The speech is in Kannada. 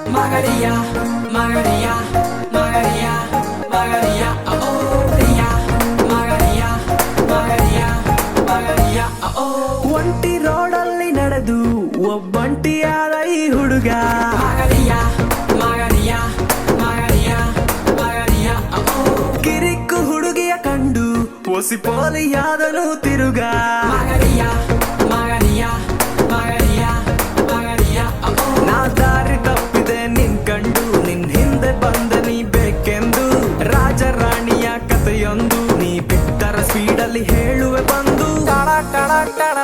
Maria, Maria, Maria, Maria, oh, Maria, Maria, Maria, Maria, oh. ಒಂಟಿ ರೋಡಲ್ಲಿ ನಡೆದು ಒಬ್ಬಂಟಿಯಾದ ಈ ಹುಡುಗ Maria, Maria, Maria, Maria, oh. ಕಿರಿಕ್ಕು ಹುಡುಗಿಯ ಕಂಡು ಒಸಿ ಪೋಲಿಯಾದನು ತಿರುಗ Maria, Maria, Maria, Maria, oh. ನಾ ದಾರಿ ತಪ್ಪಿದೆ ನಿನ್ ಕಂಡು ನಿನ್ ಹಿಂದೆ ಬಂದ ನೀ ಬೇಕೆಂದು ರಾಜ ರಾಣಿಯ ಕಥೆಯೊಂದು ನೀ ಬಿಟ್ಟರ ಸ್ಪೀಡಲ್ಲಿ ಹೇಳುವೆ ಬಂದು ಟಡ ಟಡ ಟಡ